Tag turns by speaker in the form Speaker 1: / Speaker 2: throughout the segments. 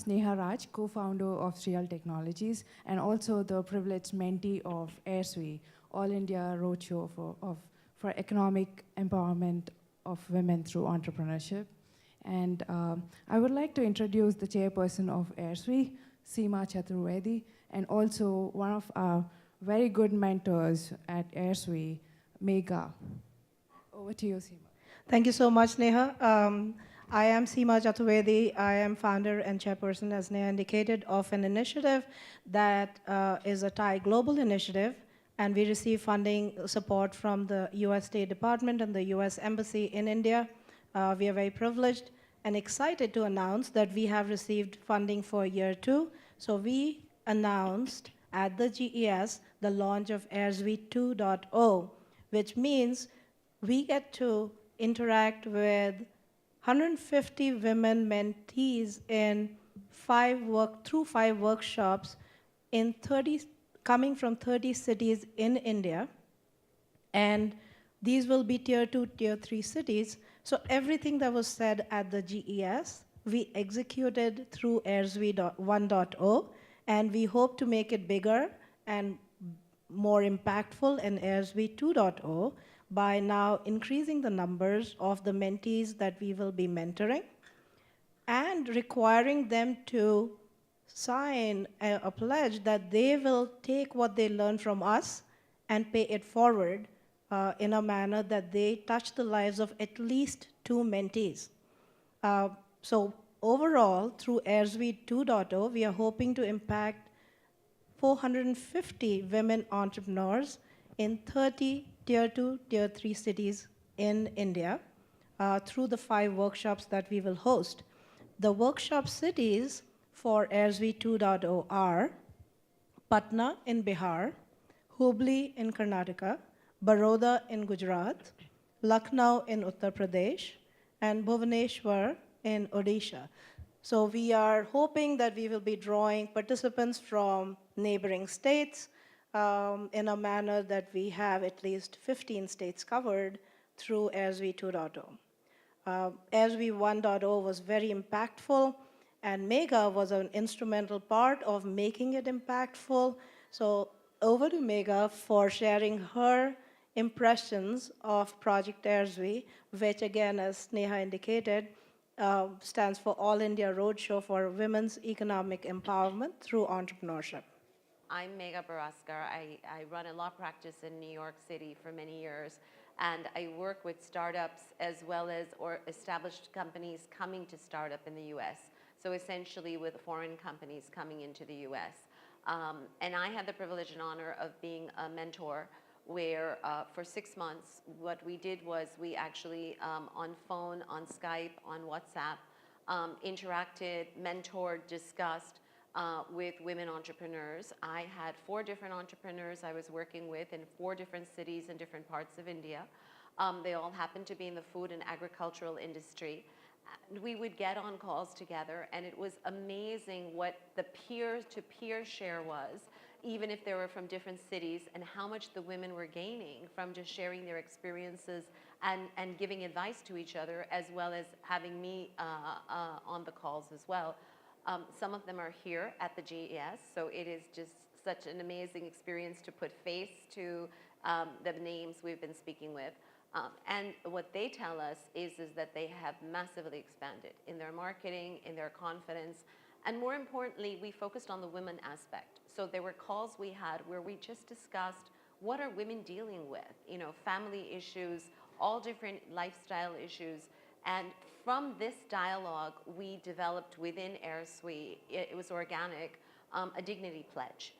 Speaker 1: Sneha Raj, co-founder of Real Technologies, and also the privileged mentee of AIRSWE, All India Roadshow for Economic Empowerment of Women Through Entrepreneurship. And I would like to introduce the chairperson of AIRSWE, Seema Chaturvedi, and also one of our very good mentors at AIRSWE, Megha. Over to you, Seema.
Speaker 2: Thank you so much, Neha. I am Seema Chaturvedi. I am founder and chairperson, as Neha indicated, of an initiative that is a Thai global initiative, and we receive funding support from the US State Department and the US Embassy in India. We are very privileged and excited to announce that we have received funding for year 2. So we announced at the GES the launch of AIRSWE 2.0, which means we get to interact with 150 women mentees in 5 workshops in 30, coming from 30 cities in India. And these will be tier 2, tier 3 cities. So everything that was said at the GES, we executed through AIRSWE 1.0, and we hope to make it bigger and more impactful in AIRSWE 2.0 by now increasing the numbers of the mentees that we will be mentoring and requiring them to sign a pledge that they will take what they learn from us and pay it forward in a manner that they touch the lives of at least 2 mentees. So overall, through AIRSWE 2.0, we are hoping to impact 450 women entrepreneurs in 30 tier 2, tier 3 cities in India through the 5 workshops that we will host. The workshop cities for AIRSWE 2.0 are Patna in Bihar, Hubli in Karnataka, Baroda in Gujarat, Lucknow in Uttar Pradesh, and Bhubaneswar in Odisha. So we are hoping that we will be drawing participants from neighboring states in a manner that we have at least 15 states covered through AIRSWE 2.0. AIRSWE 1.0 was very impactful, and Megha was an instrumental part of making it impactful. So over to Megha for sharing her impressions of Project AIRSWE, which again, as Neha indicated, stands for All India Roadshow for Women's Economic Empowerment Through Entrepreneurship.
Speaker 3: I'm Megha Baraskar. I run a law practice in New York City for many years, and I work with startups as well as established companies coming to startup in the US. So essentially with foreign companies coming into the US. And I had the privilege and honor of being a mentor where for 6 months, what we did was we actually on phone, on Skype, on WhatsApp, interacted, mentored, discussed with women entrepreneurs. I had 4 different entrepreneurs I was working with in 4 different cities in different parts of India. They all happened to be in the food and agricultural industry. We would get on calls together, and it was amazing what the peer-to-peer share was, even if they were from different cities, and how much the women were gaining from just sharing their experiences and giving advice to each other, as well as having me on the calls as well. Some of them are here at the GES, so it is just such an amazing experience to put face to the names we've been speaking with. And what they tell us is that they have massively expanded in their marketing, in their confidence, and more importantly, we focused on the women aspect. So there were calls we had where we just discussed what are women dealing with, you know, family issues, all different lifestyle issues. And from this dialogue, we developed within AIRSWE, it was organic, a dignity pledge.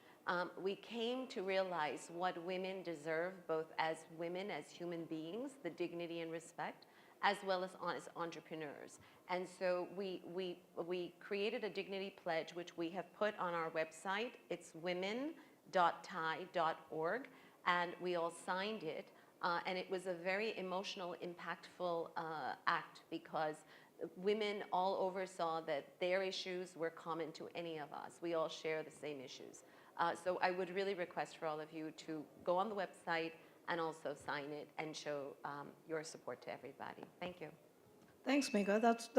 Speaker 3: We came to realize what women deserve, both as women, as human beings, the dignity and respect, as well as entrepreneurs. And so we created a dignity pledge, which we have put on our website. It's women.thai.org, and we all signed it. And it was a very emotional, impactful act because women all over saw that their issues were common to any of us. We all share the same issues. So I would really request for all of you to go on the website and also sign it and show your support to everybody. Thank you.
Speaker 2: Thanks, Megha. That's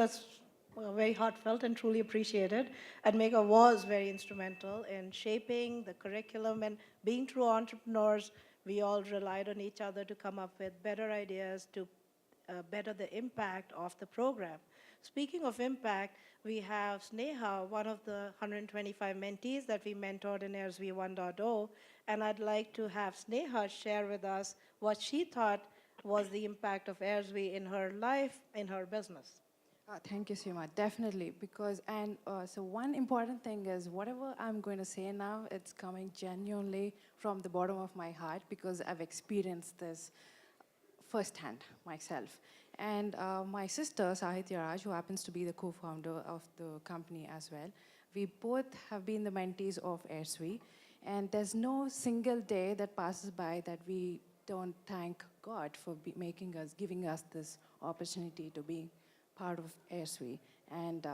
Speaker 2: Well, very heartfelt and truly appreciated. And Mega was very instrumental in shaping the curriculum and being true entrepreneurs. We all relied on each other to come up with better ideas to better the impact of the program. Speaking of impact, we have Sneha, one of the 125 mentees that we mentored in AIRSV 1.0, and I'd like to have Sneha share with us what she thought was the impact of AIRSV in her life, in her business.
Speaker 1: Thank you, Seema. Definitely, because so one important thing is whatever I'm going to say now, it's coming genuinely from the bottom of my heart because I've experienced this firsthand myself. And my sister, Sahitya Raj, who happens to be the co-founder of the company as well, we both have been the mentees of AirSWE. And there's no single day that passes by that we don't thank God for making us, giving us this opportunity to be part of AirSWE. And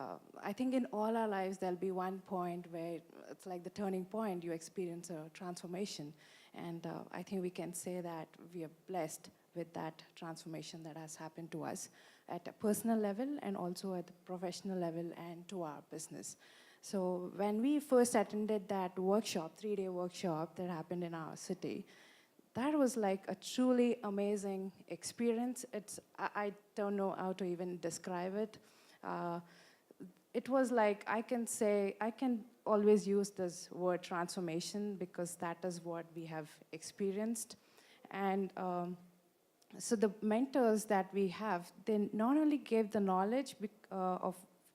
Speaker 1: I think in all our lives, there'll be one point where it's like the turning point, you experience a transformation. And I think we can say that we are blessed with that transformation that has happened to us at a personal level and also at the professional level and to our business. So when we first attended that workshop, 3-day workshop that happened in our city, that was like a truly amazing experience. I don't know how to even describe it. It was like, I can always use this word transformation because that is what we have experienced. And so the mentors that we have, they not only gave the knowledge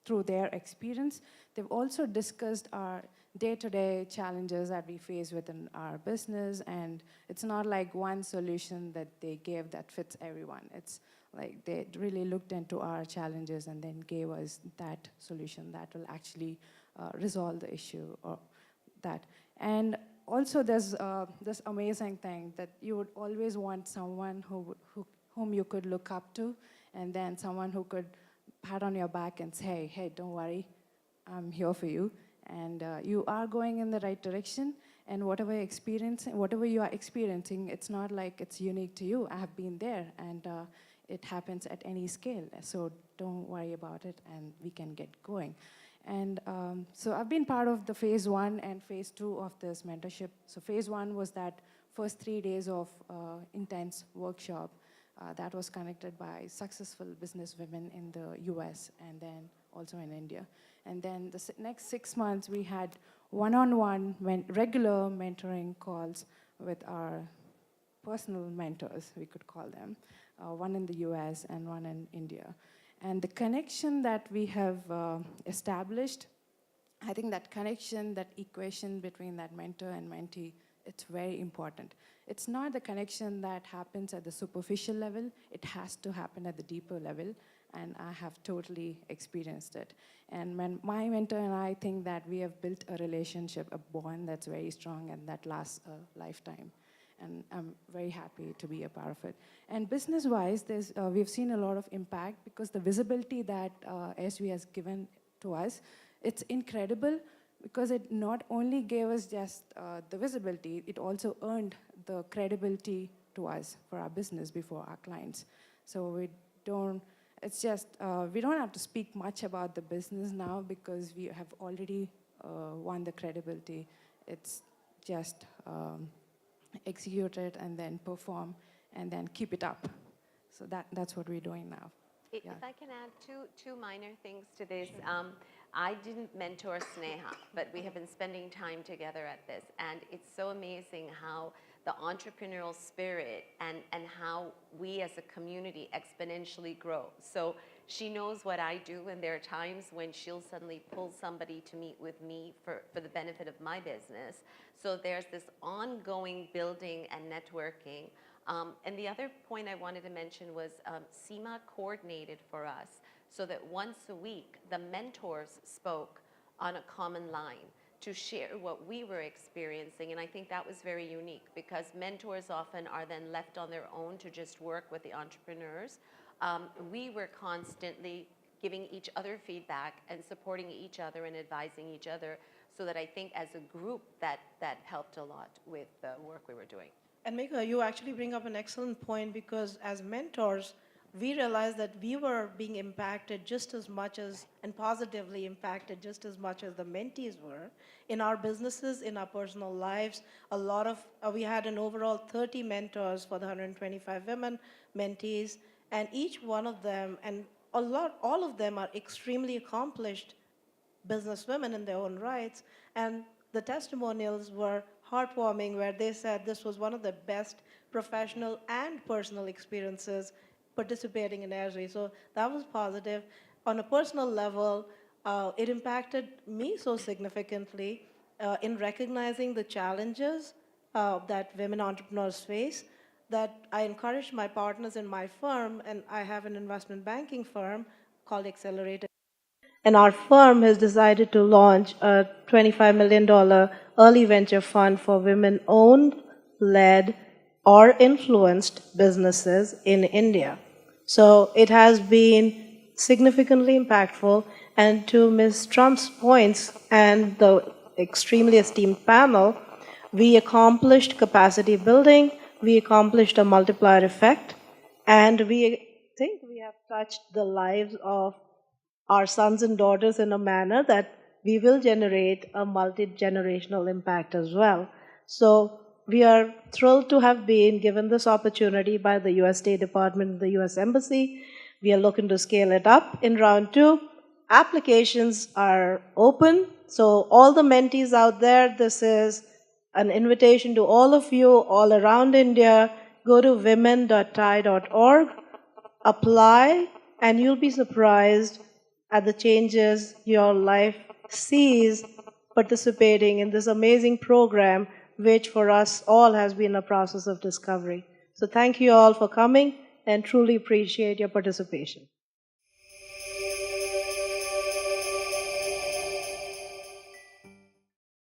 Speaker 1: through their experience, they've also discussed our day-to-day challenges that we face within our business, and it's not like one solution that they gave that fits everyone. It's like they really looked into our challenges and then gave us that solution that will actually resolve the issue or that. And also there's this amazing thing that you would always want someone whom you could look up to, and then someone who could pat on your back and say, hey, don't worry, I'm here for you. And you are going in the right direction, and whatever you are experiencing, it's not like it's unique to you. I have been there, and it happens at any scale. So don't worry about it, and we can get going. And so I've been part of the phase 1 and phase 2 of this mentorship. So phase 1 was that first 3 days of intense workshop that was conducted by successful business women in the US and then also in India. And then the next 6 months, we had one-on-one regular mentoring calls with our personal mentors, we could call them, one in the US and one in India. And the connection that we have established, I think that connection, that equation between that mentor and mentee, it's very important. It's not the connection that happens at the superficial level, it has to happen at the deeper level, and I have totally experienced it. And when my mentor and I think that we have built a relationship, a bond that's very strong and that lasts a lifetime. And I'm very happy to be a part of it. And business-wise, we've seen a lot of impact because the visibility that SV has given to us, it's incredible because it not only gave us just the visibility, it also earned the credibility to us for our business before our clients. So we don't have to speak much about the business now because we have already won the credibility. It's just execute it and then perform and then keep it up. So that's what we're doing now.
Speaker 3: If I can add two minor things to this. I didn't mentor Sneha, but we have been spending time together at this. And it's so amazing how the entrepreneurial spirit and how we as a community exponentially grow. So she knows what I do, and there are times when she'll suddenly pull somebody to meet with me for the benefit of my business. So there's this ongoing building and networking. And the other point I wanted to mention was Seema coordinated for us so that once a week, the mentors spoke on a common line to share what we were experiencing. And I think that was very unique because mentors often are then left on their own to just work with the entrepreneurs. We were constantly giving each other feedback and supporting each other and advising each other, so that I think as a group that helped a lot with the work we were doing.
Speaker 2: And Megha, you actually bring up an excellent point because as mentors, we realized that we were being impacted just as much as, and positively impacted just as much as the mentees were in our businesses, in our personal lives. A lot of, we had an overall 30 mentors for the 125 women mentees, and each one of them, and all of them are extremely accomplished businesswomen in their own rights, and the testimonials were heartwarming, where they said this was one of the best professional and personal experiences participating in AIRSWE. So that was positive. On a personal level, it impacted me so significantly in recognizing the challenges that women entrepreneurs face, that I encouraged my partners in my firm, and I have an investment banking firm called Accelerated. And our firm has decided to launch a $25 million early venture fund for women owned, led, or influenced businesses in India. So it has been significantly impactful. And to Ms. Trump's points and the extremely esteemed panel, we accomplished capacity building, we accomplished a multiplier effect, and we think we have touched the lives of our sons and daughters in a manner that we will generate a multi-generational impact as well. So we are thrilled to have been given this opportunity by the US State Department and the US Embassy. We are looking to scale it up in round 2. Applications are open. So all the mentees out there, this is an invitation to all of you all around India. Go to women.tai.org, apply, and you'll be surprised at the changes your life sees participating in this amazing program, which for us all has been a process of discovery. So thank you all for coming, and truly appreciate your participation.